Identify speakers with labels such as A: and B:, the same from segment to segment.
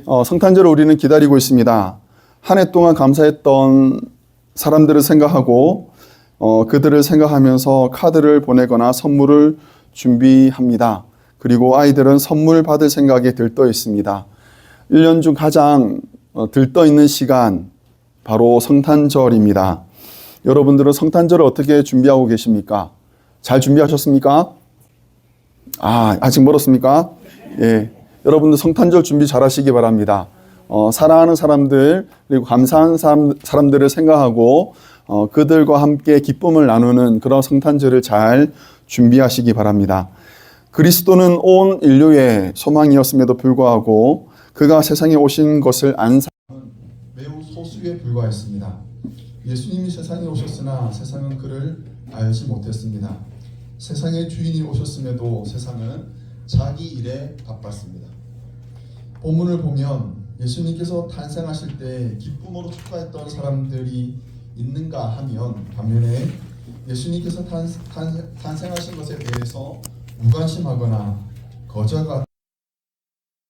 A: 성탄절을 우리는 기다리고 있습니다. 한 해 동안 감사했던 사람들을 생각하고 그들을 생각하면서 카드를 보내거나 선물을 준비합니다. 그리고 아이들은 선물 받을 생각에 들떠 있습니다. 1년 중 가장 들떠 있는 시간 바로 성탄절입니다. 여러분들은 성탄절을 어떻게 준비하고 계십니까? 잘 준비하셨습니까? 아직 멀었습니까? 예. 여러분들 성탄절 준비 잘 하시기 바랍니다. 사랑하는 사람들, 그리고 감사한 사람들을 생각하고, 그들과 함께 기쁨을 나누는 그런 성탄절을 잘 준비하시기 바랍니다. 그리스도는 온 인류의 소망이었음에도 불구하고, 그가 세상에 오신 것을 안 사람은 매우 소수에 불과했습니다. 예수님이 세상에 오셨으나 세상은 그를 알지 못했습니다. 세상의 주인이 오셨음에도 세상은 자기 일에 바빴습니다. 본문을 보면 예수님께서 탄생하실 때 기쁨으로 축하했던 사람들이 있는가 하면 반면에 예수님께서 탄생하신 것에 대해서 무관심하거나 거저가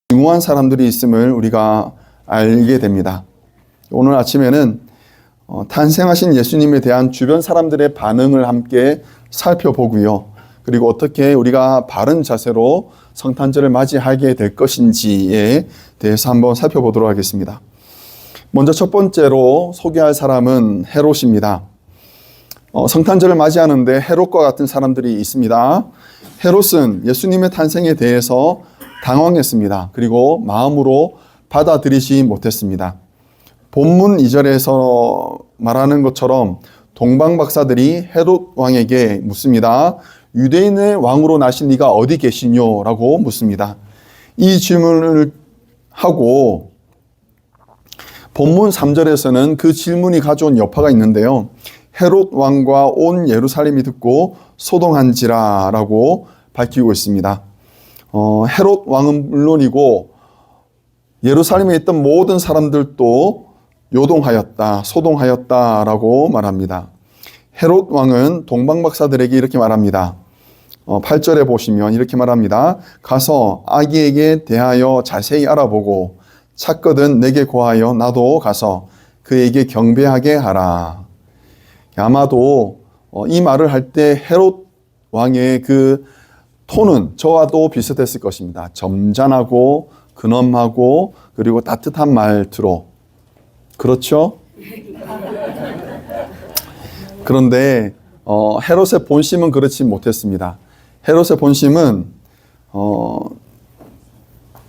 A: 중요한 사람들이 있음을 우리가 알게 됩니다. 오늘 아침에는 탄생하신 예수님에 대한 주변 사람들의 반응을 함께 살펴보고요. 그리고 어떻게 우리가 바른 자세로 성탄절을 맞이하게 될 것인지에 대해서 한번 살펴보도록 하겠습니다. 먼저 첫 번째로 소개할 사람은 헤롯입니다. 성탄절을 맞이하는데 헤롯과 같은 사람들이 있습니다. 헤롯은 예수님의 탄생에 대해서 당황했습니다. 그리고 마음으로 받아들이지 못했습니다. 본문 2절에서 말하는 것처럼 동방박사들이 헤롯 왕에게 묻습니다. 유대인의 왕으로 나신 네가 어디 계시뇨? 라고 묻습니다. 이 질문을 하고 본문 3절에서는 그 질문이 가져온 여파가 있는데요. 헤롯 왕과 온 예루살렘이 듣고 소동한지라 라고 밝히고 있습니다. 헤롯 왕은 물론이고 예루살렘에 있던 모든 사람들도 요동하였다, 소동하였다 라고 말합니다. 헤롯 왕은 동방박사들에게 이렇게 말합니다. 8절에 보시면 이렇게 말합니다. 가서 아기에게 대하여 자세히 알아보고 찾거든 내게 고하여 나도 가서 그에게 경배하게 하라. 아마도 이 말을 할 때 헤롯 왕의 그 톤은 저와도 비슷했을 것입니다. 점잖하고 근엄하고 그리고 따뜻한 말투로. 그렇죠? 그런데 헤롯의 본심은 그렇지 못했습니다. 헤롯의 본심은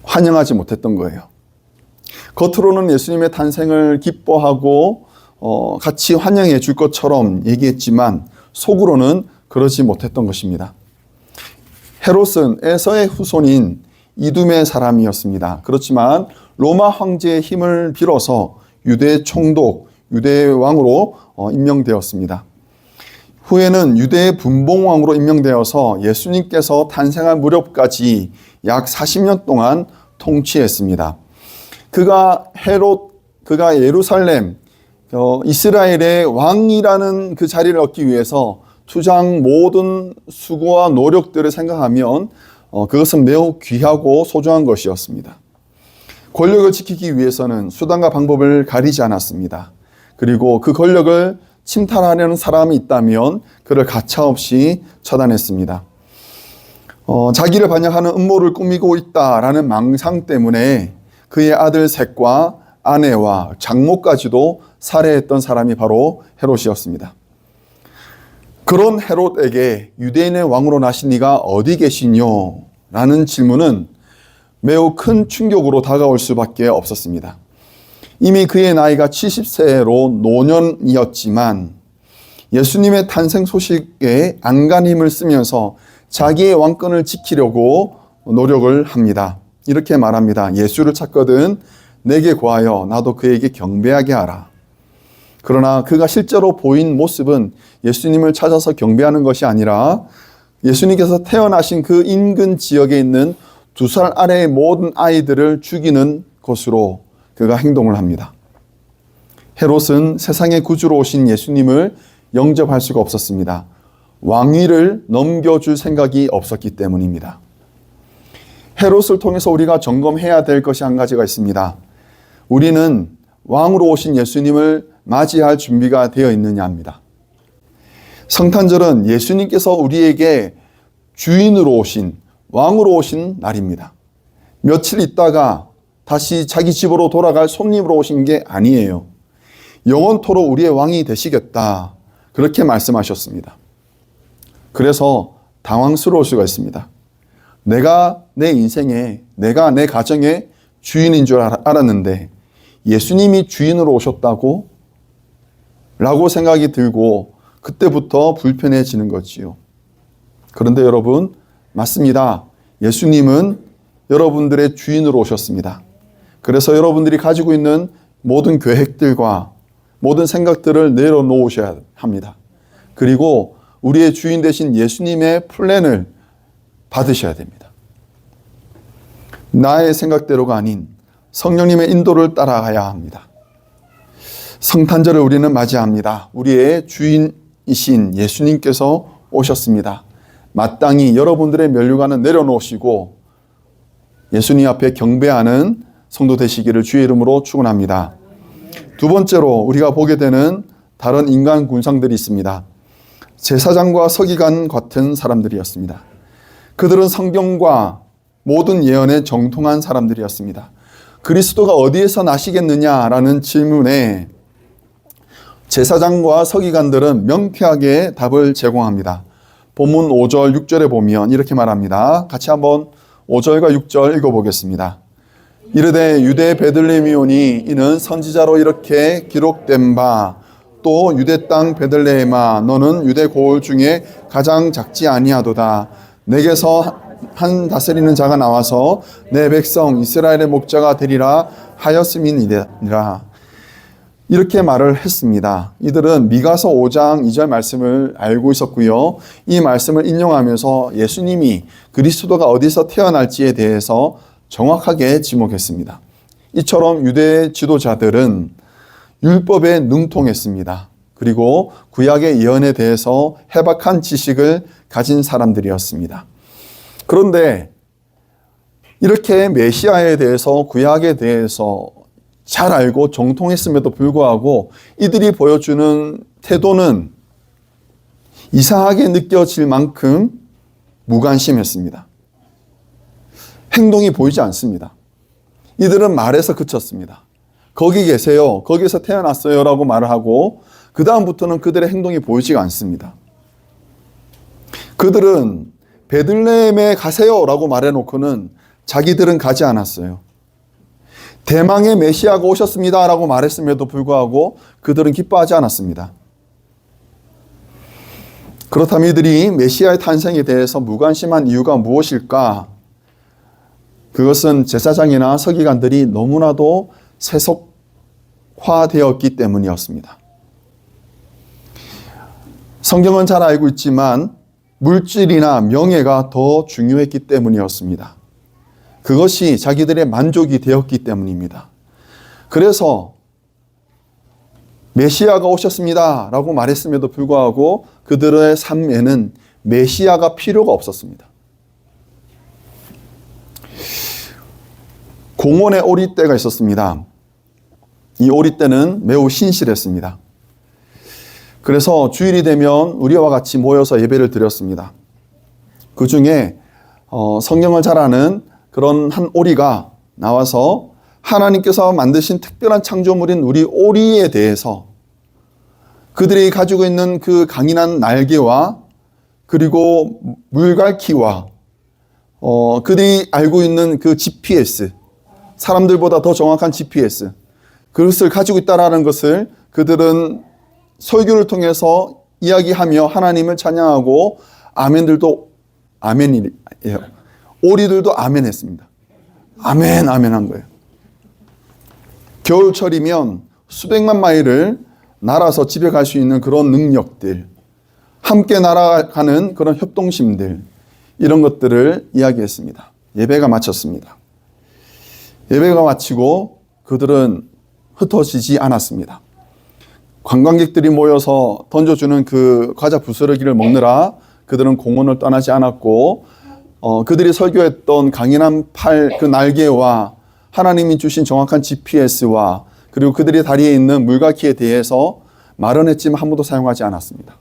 A: 환영하지 못했던 거예요. 겉으로는 예수님의 탄생을 기뻐하고 같이 환영해 줄 것처럼 얘기했지만 속으로는 그러지 못했던 것입니다. 헤롯은 에서의 후손인 이두메 사람이었습니다. 그렇지만 로마 황제의 힘을 빌어서 유대 총독, 유대 왕으로 임명되었습니다. 후에는 유대의 분봉왕으로 임명되어서 예수님께서 탄생할 무렵까지 약 40년 동안 통치했습니다. 그가 예루살렘, 이스라엘의 왕이라는 그 자리를 얻기 위해서 투자한 모든 수고와 노력들을 생각하면 그것은 매우 귀하고 소중한 것이었습니다. 권력을 지키기 위해서는 수단과 방법을 가리지 않았습니다. 그리고 그 권력을 침탈하려는 사람이 있다면 그를 가차없이 처단했습니다. 자기를 반역하는 음모를 꾸미고 있다라는 망상 때문에 그의 아들 셋과 아내와 장모까지도 살해했던 사람이 바로 헤롯이었습니다. 그런 헤롯에게 유대인의 왕으로 나신 네가 어디 계시뇨? 라는 질문은 매우 큰 충격으로 다가올 수밖에 없었습니다. 이미 그의 나이가 70세로 노년이었지만 예수님의 탄생 소식에 안간 힘을 쓰면서 자기의 왕권을 지키려고 노력을 합니다. 이렇게 말합니다. 예수를 찾거든 내게 고하여 나도 그에게 경배하게 하라. 그러나 그가 실제로 보인 모습은 예수님을 찾아서 경배하는 것이 아니라 예수님께서 태어나신 그 인근 지역에 있는 2살 아래의 모든 아이들을 죽이는 것으로 그가 행동을 합니다. 헤롯은 세상의 구주로 오신 예수님을 영접할 수가 없었습니다. 왕위를 넘겨줄 생각이 없었기 때문입니다. 헤롯을 통해서 우리가 점검해야 될 것이 한 가지가 있습니다. 우리는 왕으로 오신 예수님을 맞이할 준비가 되어 있느냐 합니다. 성탄절은 예수님께서 우리에게 주인으로 오신, 왕으로 오신 날입니다. 며칠 있다가 다시 자기 집으로 돌아갈 손님으로 오신 게 아니에요. 영원토록 우리의 왕이 되시겠다, 그렇게 말씀하셨습니다. 그래서 당황스러울 수가 있습니다. 내가 내 인생에, 내가 내 가정의 주인인 줄 알았는데 예수님이 주인으로 오셨다고? 라고 생각이 들고 그때부터 불편해지는 거지요. 그런데 여러분, 맞습니다. 예수님은 여러분들의 주인으로 오셨습니다. 그래서 여러분들이 가지고 있는 모든 계획들과 모든 생각들을 내려놓으셔야 합니다. 그리고 우리의 주인 되신 예수님의 플랜을 받으셔야 됩니다. 나의 생각대로가 아닌 성령님의 인도를 따라가야 합니다. 성탄절을 우리는 맞이합니다. 우리의 주인이신 예수님께서 오셨습니다. 마땅히 여러분들의 면류관을 내려놓으시고 예수님 앞에 경배하는 성도 되시기를 주의 이름으로 축원합니다. 두 번째로 우리가 보게 되는 다른 인간 군상들이 있습니다. 제사장과 서기관 같은 사람들이었습니다. 그들은 성경과 모든 예언에 정통한 사람들이었습니다. 그리스도가 어디에서 나시겠느냐라는 질문에 제사장과 서기관들은 명쾌하게 답을 제공합니다. 본문 5절, 6절에 보면 이렇게 말합니다. 같이 한번 5절과 6절 읽어보겠습니다. 이르되 유대 베들레헴이오니 이는 선지자로 이렇게 기록된 바, 또 유대 땅 베들레헴아 너는 유대 고을 중에 가장 작지 아니하도다. 내게서 한 다스리는 자가 나와서 내 백성 이스라엘의 목자가 되리라 하였음이니라. 이렇게 말을 했습니다. 이들은 미가서 5장 2절 말씀을 알고 있었고요. 이 말씀을 인용하면서 예수님이 그리스도가 어디서 태어날지에 대해서 정확하게 지목했습니다. 이처럼 유대 지도자들은 율법에 능통했습니다. 그리고 구약의 예언에 대해서 해박한 지식을 가진 사람들이었습니다. 그런데 이렇게 메시아에 대해서, 구약에 대해서 잘 알고 정통했음에도 불구하고 이들이 보여주는 태도는 이상하게 느껴질 만큼 무관심했습니다. 행동이 보이지 않습니다. 이들은 말에서 그쳤습니다. 거기 계세요, 거기서 태어났어요 라고 말을 하고 그 다음부터는 그들의 행동이 보이지가 않습니다. 그들은 베들레헴에 가세요 라고 말해놓고는 자기들은 가지 않았어요. 대망의 메시아가 오셨습니다 라고 말했음에도 불구하고 그들은 기뻐하지 않았습니다. 그렇다면 이들이 메시아의 탄생에 대해서 무관심한 이유가 무엇일까? 그것은 제사장이나 서기관들이 너무나도 세속화되었기 때문이었습니다. 성경은 잘 알고 있지만 물질이나 명예가 더 중요했기 때문이었습니다. 그것이 자기들의 만족이 되었기 때문입니다. 그래서 메시아가 오셨습니다 라고 말했음에도 불구하고 그들의 삶에는 메시아가 필요가 없었습니다. 공원에 오리떼가 있었습니다. 이 오리떼는 매우 신실했습니다. 그래서 주일이 되면 우리와 같이 모여서 예배를 드렸습니다. 그 중에 성경을 잘 아는 그런 한 오리가 나와서 하나님께서 만드신 특별한 창조물인 우리 오리에 대해서 그들이 가지고 있는 그 강인한 날개와 그리고 물갈퀴와 그들이 알고 있는 그 GPS, 사람들보다 더 정확한 GPS, 그것을 가지고 있다는 것을 그들은 설교를 통해서 이야기하며 하나님을 찬양하고 아멘들도 아멘이에요. 오리들도 아멘 했습니다. 아멘, 아멘 한 거예요. 겨울철이면 수백만 마일을 날아서 집에 갈 수 있는 그런 능력들, 함께 날아가는 그런 협동심들, 이런 것들을 이야기했습니다. 예배가 마쳤습니다. 예배가 마치고 그들은 흩어지지 않았습니다. 관광객들이 모여서 던져주는 그 과자 부스러기를 먹느라 그들은 공원을 떠나지 않았고 그들이 설교했던 강인한 팔, 그 날개와 하나님이 주신 정확한 GPS와 그리고 그들이 다리에 있는 물갈퀴에 대해서 말은 했지만 한 번도 사용하지 않았습니다.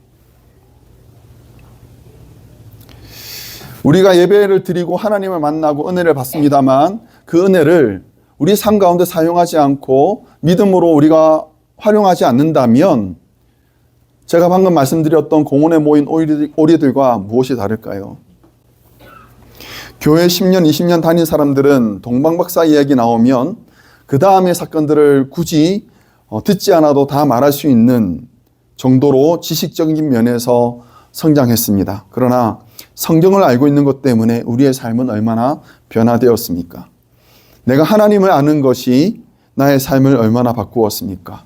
A: 우리가 예배를 드리고 하나님을 만나고 은혜를 받습니다만 그 은혜를 우리 삶 가운데 사용하지 않고 믿음으로 우리가 활용하지 않는다면 제가 방금 말씀드렸던 공원에 모인 오리들과 무엇이 다를까요? 교회 10년, 20년 다닌 사람들은 동방박사 이야기 나오면 그 다음의 사건들을 굳이 듣지 않아도 다 말할 수 있는 정도로 지식적인 면에서 성장했습니다. 그러나 성경을 알고 있는 것 때문에 우리의 삶은 얼마나 변화되었습니까? 내가 하나님을 아는 것이 나의 삶을 얼마나 바꾸었습니까?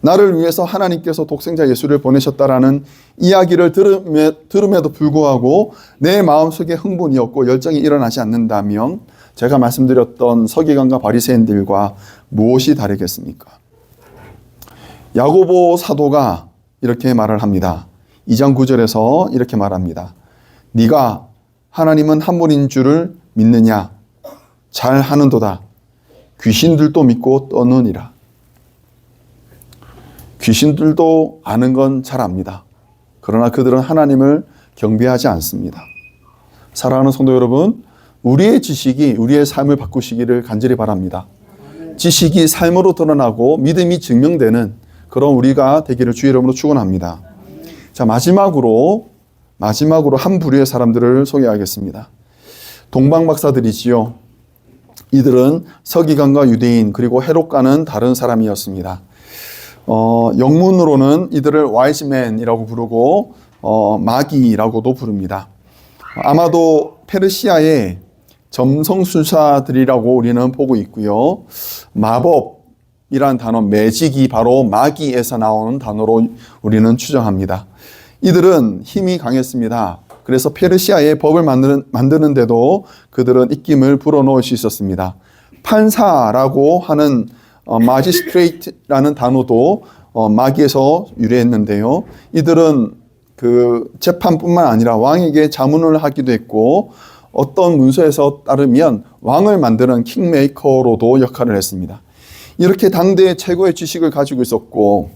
A: 나를 위해서 하나님께서 독생자 예수를 보내셨다라는 이야기를 들음에도 불구하고 내 마음속에 흥분이 없고 열정이 일어나지 않는다면 제가 말씀드렸던 서기관과 바리새인들과 무엇이 다르겠습니까? 야고보 사도가 이렇게 말을 합니다. 2장 9절에서 이렇게 말합니다. 네가 하나님은 한 분인 줄을 믿느냐? 잘하는도다. 귀신들도 믿고 떠느니라. 귀신들도 아는 건 잘 압니다. 그러나 그들은 하나님을 경배하지 않습니다. 사랑하는 성도 여러분, 우리의 지식이 우리의 삶을 바꾸시기를 간절히 바랍니다. 지식이 삶으로 드러나고 믿음이 증명되는 그런 우리가 되기를 주의 이름으로 축원합니다. 자, 마지막으로 한 부류의 사람들을 소개하겠습니다. 동방박사들이지요. 이들은 서기관과 유대인 그리고 헤롯과는 다른 사람이었습니다. 영문으로는 이들을 와이즈맨이라고 부르고 마귀라고도 부릅니다. 아마도 페르시아의 점성술사들이라고 우리는 보고 있고요. 마법이란 단어, 매직이 바로 마귀에서 나오는 단어로 우리는 추정합니다. 이들은 힘이 강했습니다. 그래서 페르시아의 법을 만드는데도 그들은 입김을 불어넣을 수 있었습니다. 판사라고 하는 마지스트레이트라는 단어도 마귀에서 유래했는데요. 이들은 그 재판뿐만 아니라 왕에게 자문을 하기도 했고 어떤 문서에서 따르면 왕을 만드는 킹메이커로도 역할을 했습니다. 이렇게 당대의 최고의 지식을 가지고 있었고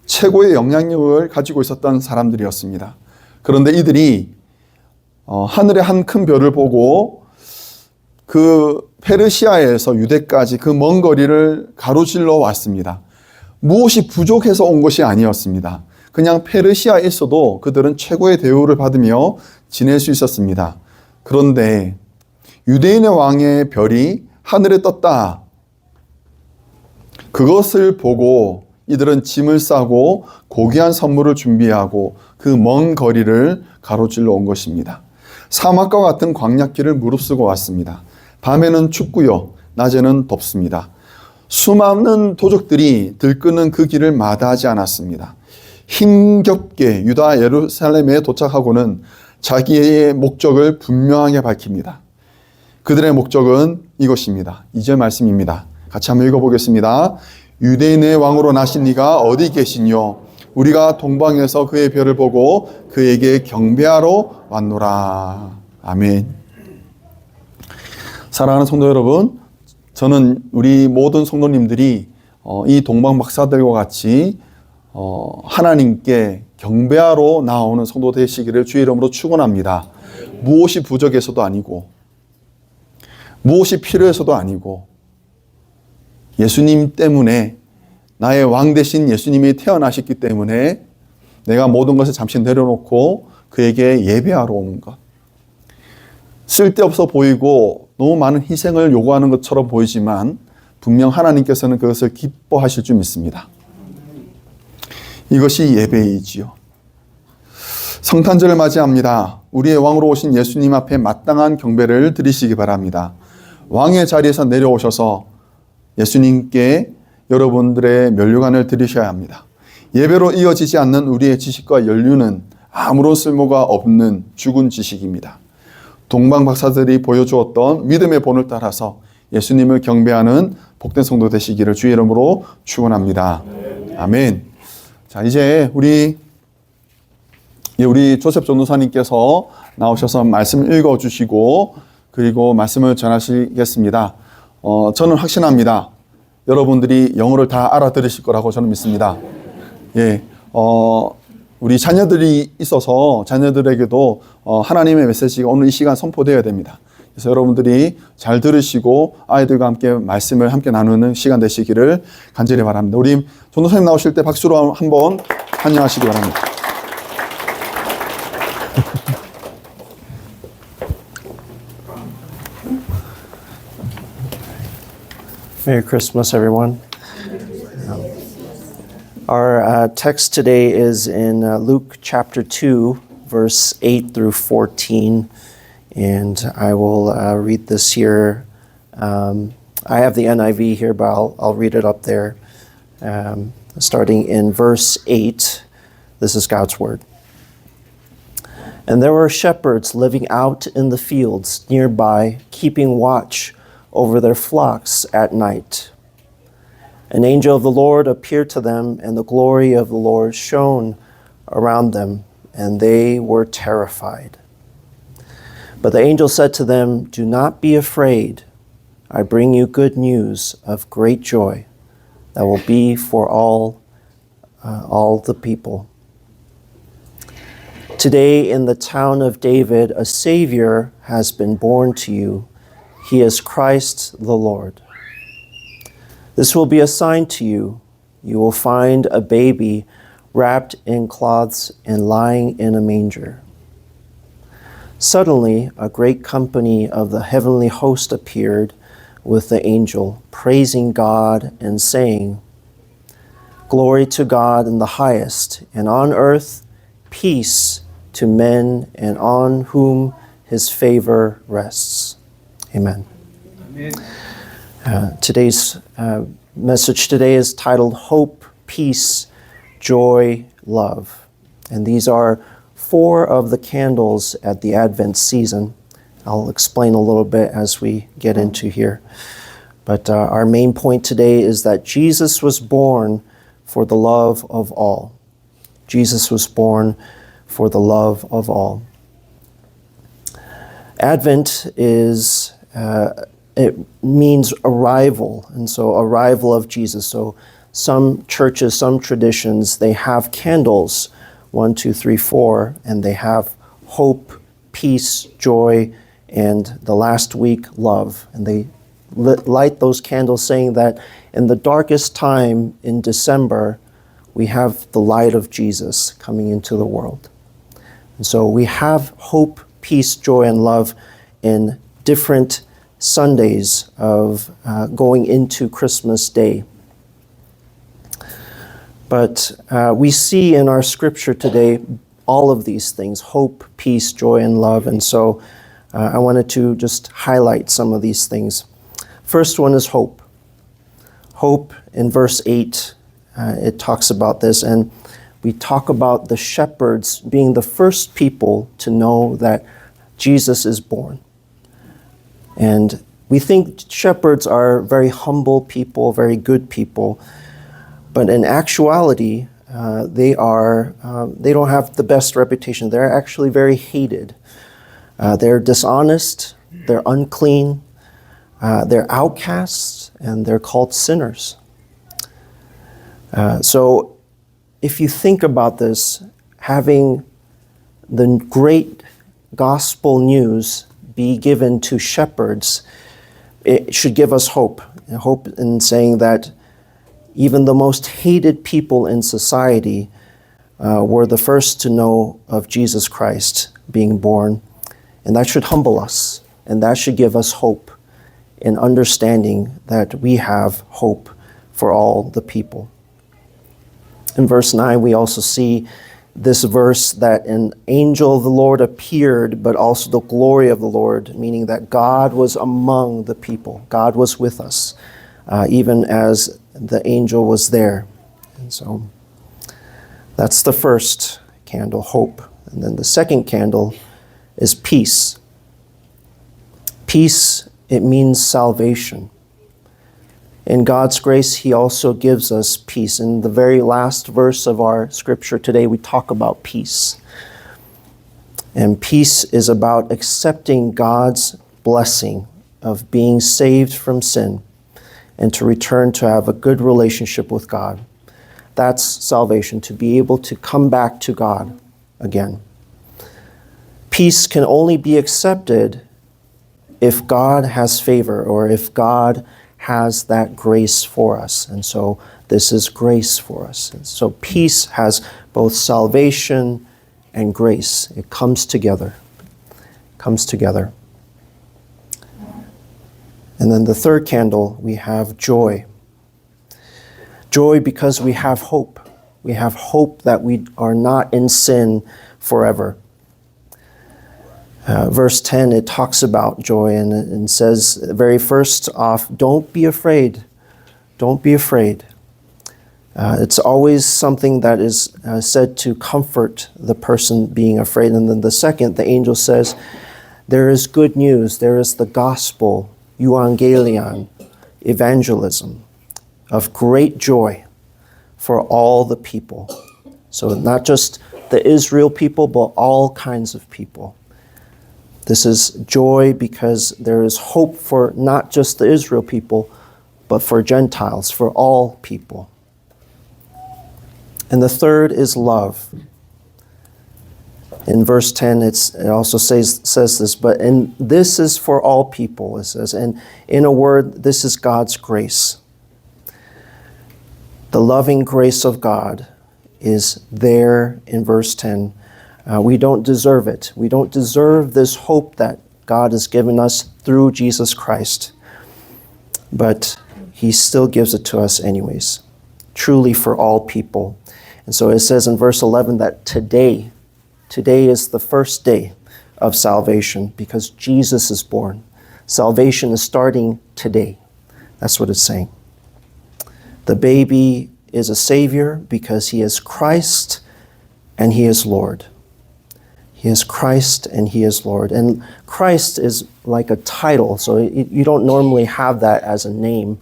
A: 최고의 영향력을 가지고 있었던 사람들이었습니다. 그런데 이들이 하늘의 한 큰 별을 보고 그 페르시아에서 유대까지 그 먼 거리를 가로질러 왔습니다. 무엇이 부족해서 온 것이 아니었습니다. 그냥 페르시아에 있어도 그들은 최고의 대우를 받으며 지낼 수 있었습니다. 그런데 유대인의 왕의 별이 하늘에 떴다. 그것을 보고 이들은 짐을 싸고 고귀한 선물을 준비하고 그 먼 거리를 가로질러 온 것입니다. 사막과 같은 광야길을 무릅쓰고 왔습니다. 밤에는 춥고요. 낮에는 덥습니다. 수많은 도적들이 들끓는 그 길을 마다하지 않았습니다. 힘겹게 유다 예루살렘에 도착하고는 자기의 목적을 분명하게 밝힙니다. 그들의 목적은 이것입니다. 2절 말씀입니다. 같이 한번 읽어보겠습니다. 유대인의 왕으로 나신 이가 어디 계시뇨? 우리가 동방에서 그의 별을 보고 그에게 경배하러 왔노라. 아멘. 사랑하는 성도 여러분, 저는 우리 모든 성도님들이 이 동방박사들과 같이 하나님께 경배하러 나오는 성도 되시기를 주의 이름으로 축원합니다. 무엇이 부족해서도 아니고 무엇이 필요해서도 아니고 예수님 때문에 나의 왕 되신 예수님이 태어나셨기 때문에 내가 모든 것을 잠시 내려놓고 그에게 예배하러 오는 것. 쓸데없어 보이고 너무 많은 희생을 요구하는 것처럼 보이지만 분명 하나님께서는 그것을 기뻐하실 줄 믿습니다. 이것이 예배이지요. 성탄절을 맞이합니다. 우리의 왕으로 오신 예수님 앞에 마땅한 경배를 드리시기 바랍니다. 왕의 자리에서 내려오셔서 예수님께 여러분들의 면류관을 드리셔야 합니다. 예배로 이어지지 않는 우리의 지식과 연륜은 아무런 쓸모가 없는 죽은 지식입니다. 동방박사들이 보여주었던 믿음의 본을 따라서 예수님을 경배하는 복된 성도 되시기를 주의 이름으로 축원합니다. 아멘. 자, 이제 우리 예, 우리 조셉 전도사님께서 나오셔서 말씀 읽어주시고 그리고 말씀을 전하시겠습니다. 저는 확신합니다. 여러분들이 영어를 다 알아들으실 거라고 저는 믿습니다. 예, 우리 자녀들이 있어서 자녀들에게도 하나님의 메시지가 오늘 이 시간 선포되어야 됩니다. 그래서 여러분들이 잘 들으시고 아이들과 함께 말씀을 함께 나누는 시간 되시기를 간절히 바랍니다. 우리 전도사님 나오실 때 박수로 한번 환영하시기 바랍니다.
B: Merry Christmas, everyone. Our text today is in Luke chapter 2, verse 8 through 14. And I will read this here. I have the NIV here, but I'll read it up there. Starting in verse 8, this is God's word. And there were shepherds living out in the fields nearby, keeping watch over their flocks at night. An angel of the Lord appeared to them, and the glory of the Lord shone around them, and they were terrified. But the angel said to them, "Do not be afraid. I bring you good news of great joy that will be for all the people. Today in the town of David, a Savior has been born to you. He is Christ the Lord. This will be a sign to you. You will find a baby wrapped in cloths and lying in a manger." Suddenly, a great company of the heavenly host appeared with the angel, praising God and saying, "Glory to God in the highest, and on earth peace to men and on whom his favor rests." Amen. Today's message today is titled Hope, Peace, Joy, Love. And these are 4 of the candles at the Advent season. I'll explain a little bit as we get into here. But our main point today is that Jesus was born for the love of all. Jesus was born for the love of all. Advent is it means arrival, and so arrival of Jesus. So some churches, some traditions, they have candles, 1, 2, 3, 4, and they have hope, peace, joy, and the last week, love. And they light those candles saying that in the darkest time in December, we have the light of Jesus coming into the world. And so we have hope, peace, joy, and love in different Sundays of going into Christmas Day. But we see in our scripture today all of these things, hope, peace, joy, and love. And so I wanted to just highlight some of these things. First one is hope. Hope in verse 8, it talks about this. And we talk about the shepherds being the first people to know that Jesus is born. And we think shepherds are very humble people, very good people. But in actuality, they don't have the best reputation. They're actually very hated. They're dishonest, they're unclean, they're outcasts, and they're called sinners. So if you think about this, having the great gospel news be given to shepherds, it should give us hope. Hope in saying that even the most hated people in society were the first to know of Jesus Christ being born. And that should humble us. And that should give us hope in understanding that we have hope for all the people. In verse 9, we also see this verse that an angel of the Lord appeared, but also the glory of the Lord, meaning that God was among the people. God was with us, even as the angel was there. And so that's the first candle, hope. And then the second candle is peace. Peace, it means salvation. In God's grace, He also gives us peace. In the very last verse of our scripture today, we talk about peace. And peace is about accepting God's blessing of being saved from sin and to return to have a good relationship with God. That's salvation, to be able to come back to God again. Peace can only be accepted if God has favor or if God has that grace for us. And so this is grace for us. And so peace has both salvation and grace. It comes together. Comes together. And then the third candle, we have joy. Joy because we have hope. We have hope that we are not in sin forever. Verse 10, it talks about joy and says, very first off, don't be afraid. Don't be afraid. It's always something that is said to comfort the person being afraid. And then the second, the angel says, there is good news. There is the gospel, euangelion, evangelism, of great joy for all the people. So not just the Israel people, but all kinds of people. This is joy because there is hope for not just the Israel people, but for Gentiles, for all people. And the third is love. In verse 10, it also says this, and this is for all people, it says, and in a word, this is God's grace. The loving grace of God is there in verse 10. We don't deserve it. We don't deserve this hope that God has given us through Jesus Christ. But he still gives it to us anyways, truly for all people. And so it says in verse 11 that today is the first day of salvation because Jesus is born. Salvation is starting today. That's what it's saying. The baby is a Savior because he is Christ and he is Lord. He is Christ and he is Lord. And Christ is like a title, so you don't normally have that as a name,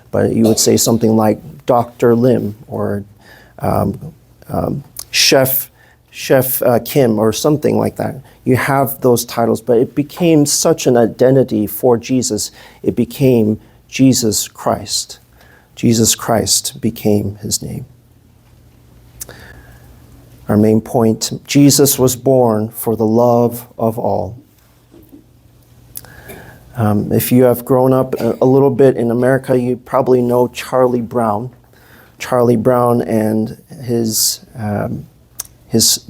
B: but you would say something like Dr. Lim or Chef Kim or something like that. You have those titles, but it became such an identity for Jesus. It became Jesus Christ. Jesus Christ became his name. Our main point, Jesus was born for the love of all. If you have grown up a little bit in America, you probably know Charlie Brown. Charlie Brown and his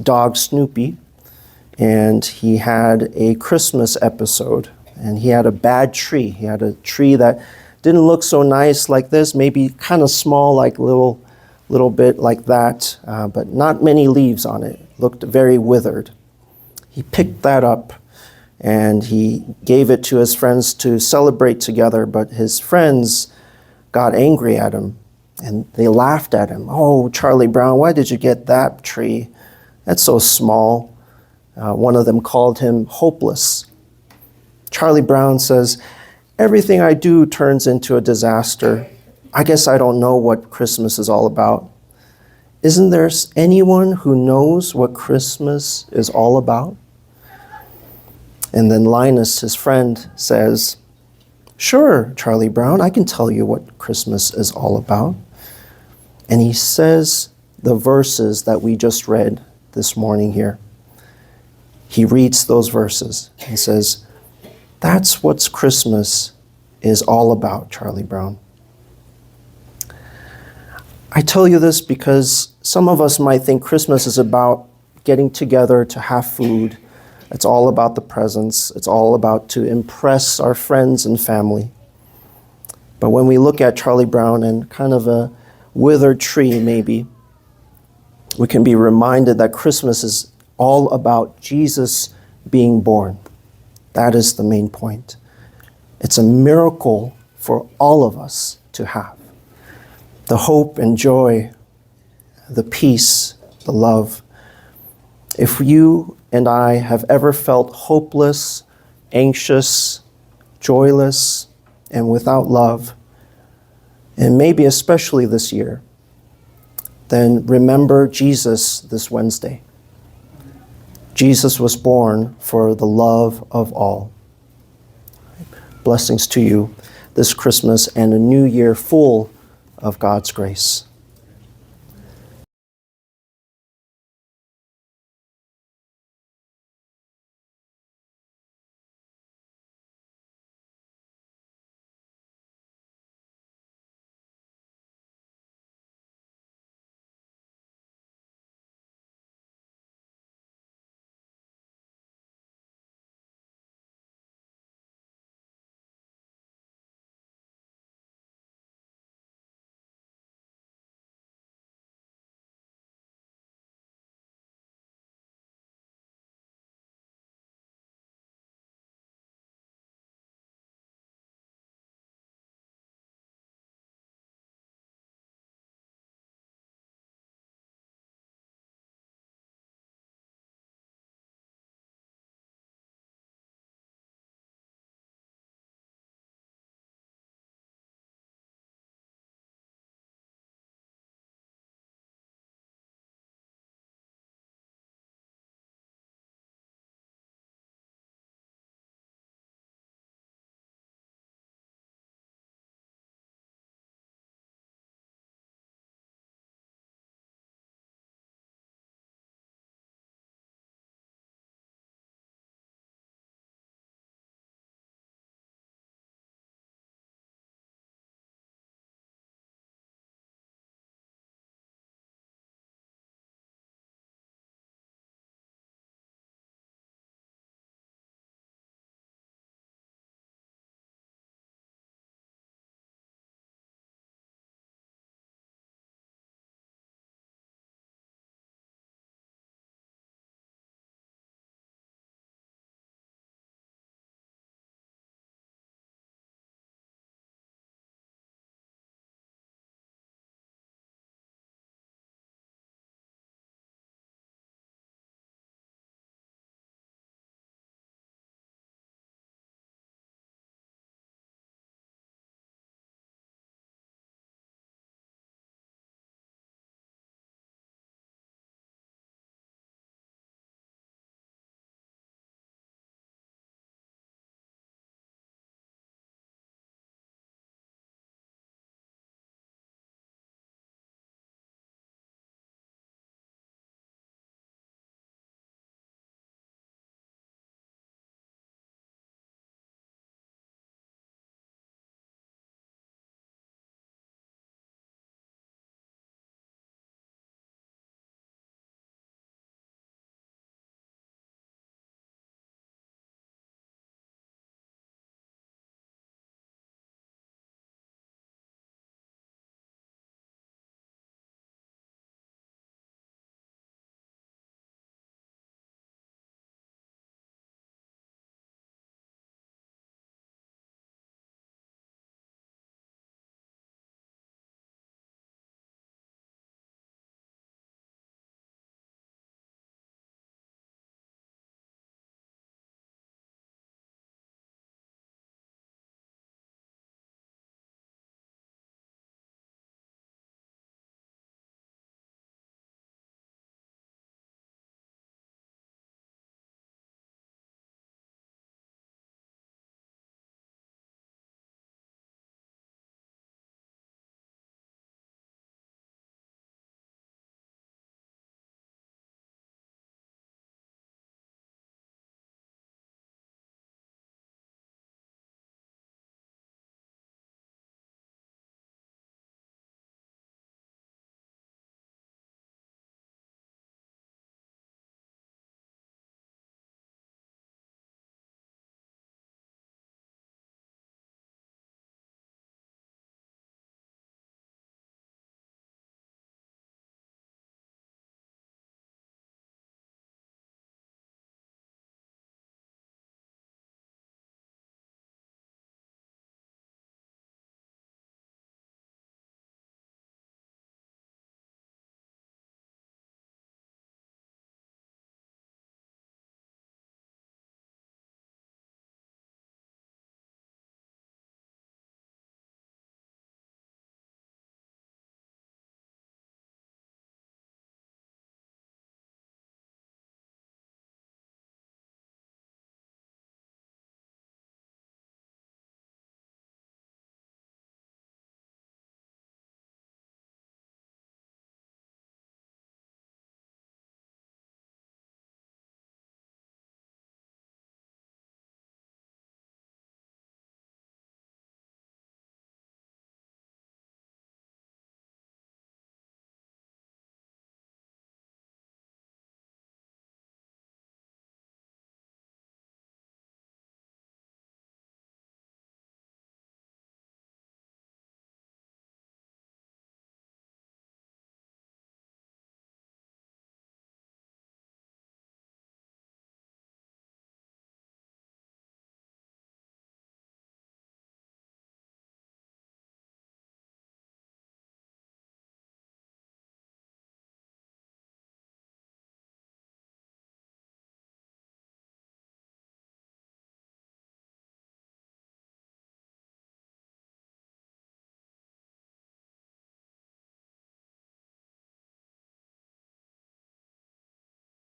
B: dog Snoopy. And he had a Christmas episode. And he had a bad tree. He had a tree that didn't look so nice like this, maybe kind of small, like little bit like that, but not many leaves on it. Looked very withered. He picked that up and he gave it to his friends to celebrate together, but his friends got angry at him and they laughed at him. Oh, Charlie Brown, why did you get that tree? That's so small. One of them called him hopeless. Charlie Brown says, everything I do turns into a disaster. I guess I don't know what Christmas is all about. Isn't there anyone who knows what Christmas is all about? And then Linus, his friend, says, sure, Charlie Brown, I can tell you what Christmas is all about. And he says the verses that we just read this morning here. He reads those verses and says, that's what Christmas is all about, Charlie Brown. I tell you this because some of us might think Christmas is about getting together to have food. It's all about the presents. It's all about to impress our friends and family. But when we look at Charlie Brown and kind of a withered tree maybe, we can be reminded that Christmas is all about Jesus being born. That is the main point. It's a miracle for all of us to have. The hope and joy, the peace, the love. If you and I have ever felt hopeless, anxious, joyless, and without love, and maybe especially this year, then remember Jesus this Wednesday. Jesus was born for the love of all. Blessings to you this Christmas and a new year full of God's grace.